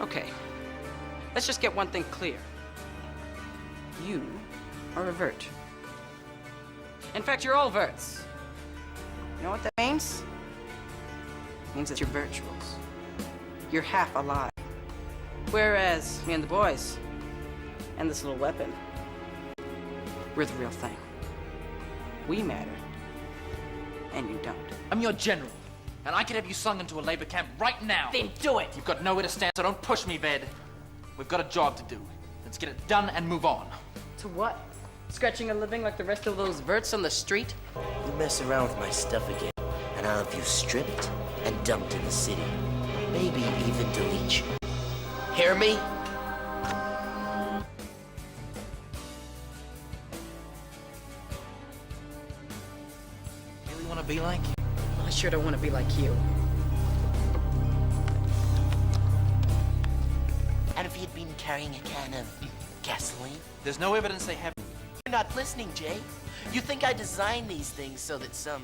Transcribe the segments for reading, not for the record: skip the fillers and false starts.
Okay, let's just get one thing clear. You are a vert. In fact, you're all verts. You know what that means? It means that you're virtuals. You're half alive. Whereas me and the boys, and this little weapon, we're the real thing. We matter, and you don't. I'm your general, and I can have you slung into a labor camp right now. Then do it! You've got nowhere to stand, so don't push me, Ved. We've got a job to do. Let's get it done and move on. To what? Scratching a living like the rest of those verts on the street? You mess around with my stuff again, and I'll have you stripped and dumped in the city. Maybe even delete you. Hear me? Really want to be like you? Well, I sure don't want to be like you. And if you'd been carrying a can of gasoline? There's no evidence they have. You're not listening, Jay. You think I designed these things so that some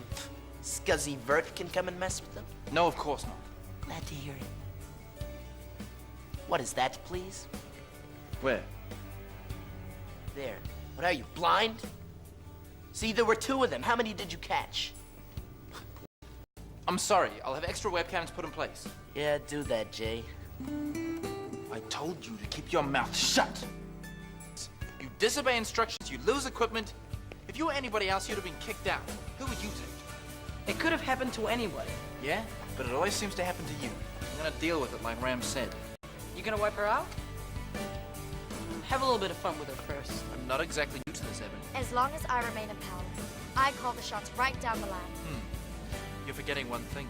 scuzzy vert can come and mess with them? No, of course not. Glad to hear it. What is that, please? Where? There. What are you, blind? See, there were 2 of them. How many did you catch? I'm sorry. I'll have extra webcams put in place. Yeah, do that, Jay. I told you to keep your mouth shut. You disobey instructions, you lose equipment. If you were anybody else, you'd have been kicked out. Who would you take? It could have happened to anybody. Yeah, but it always seems to happen to you. I'm gonna deal with it like Ram said. You gonna wipe her out? Have a little bit of fun with her first. I'm not exactly new to this, Ebony. As long as I remain in power, I call the shots right down the line. You're forgetting one thing.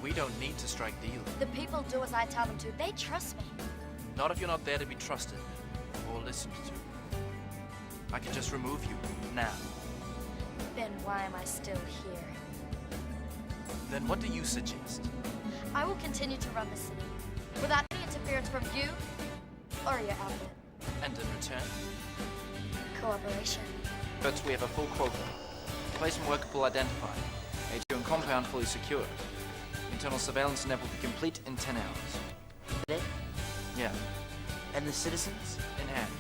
We don't need to strike deals. The people do as I tell them to. They trust me. Not if you're not there to be trusted or listened to. I can just remove you now. Then why am I still here? Then what do you suggest? I will continue to run the city without any interference from you or your outfit. And in return? Cooperation. But we have a full quota. Place and workable identified. HQ and compound fully secured. Internal surveillance net will be complete in 10 hours. It? Yeah, And the citizens? in hand.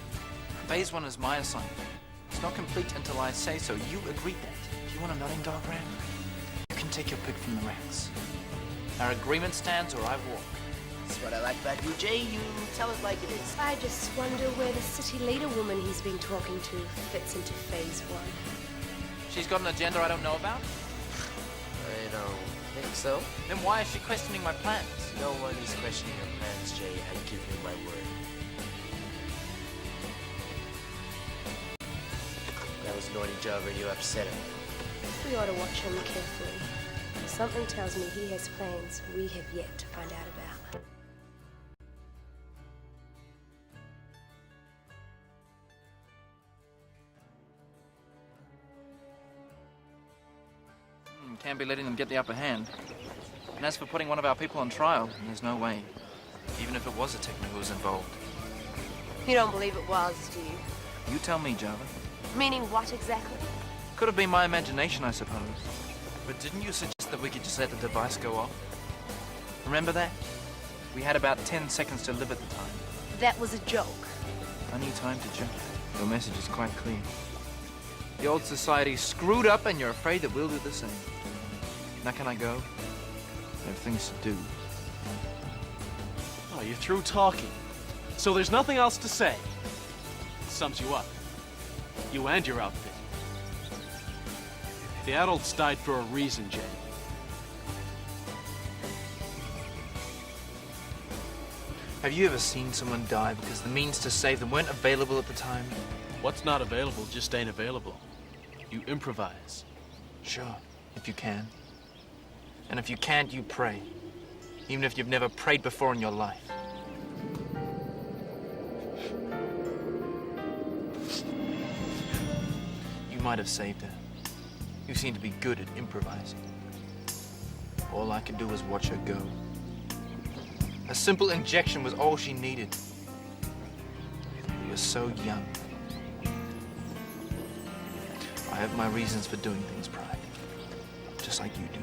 Phase 1 is my assignment. It's not complete until I say so. You agreed that. Do you want a nutting dog, Ram? You can take your pick from the ranks. Our agreement stands or I walk. That's what I like about you, Jay. You tell it like it is. I just wonder where the city leader woman he's been talking to fits into phase 1. She's got an agenda I don't know about? I don't think so. Then why is she questioning my plans? No one is questioning your plans, Jay. I give you my word. That was naughty job, or you upset him. We ought to watch him carefully. Something tells me he has plans we have yet to find out about. Can't be letting them get the upper hand. And as for putting one of our people on trial, there's no way. Even if it was a Techno who was involved. You don't believe it was, do you? You tell me, Java. Meaning what exactly? Could have been my imagination, I suppose. But didn't you suggest that we could just let the device go off? Remember that? We had about 10 seconds to live at the time. That was a joke. I need time to judge. Your message is quite clear. The old society's screwed up and you're afraid that we'll do the same. Now can I go? I have things to do. Oh, you're through talking. So there's nothing else to say. Sums you up. You and your outfit. The adults died for a reason, Jay. Have you ever seen someone die because the means to save them weren't available at the time? What's not available just ain't available. You improvise. Sure, if you can. And if you can't, you pray. Even if you've never prayed before in your life. You might have saved her. You seem to be good at improvising. All I could do was watch her go. A simple injection was all she needed. You're so young. I have my reasons for doing things, Pride. Just like you do.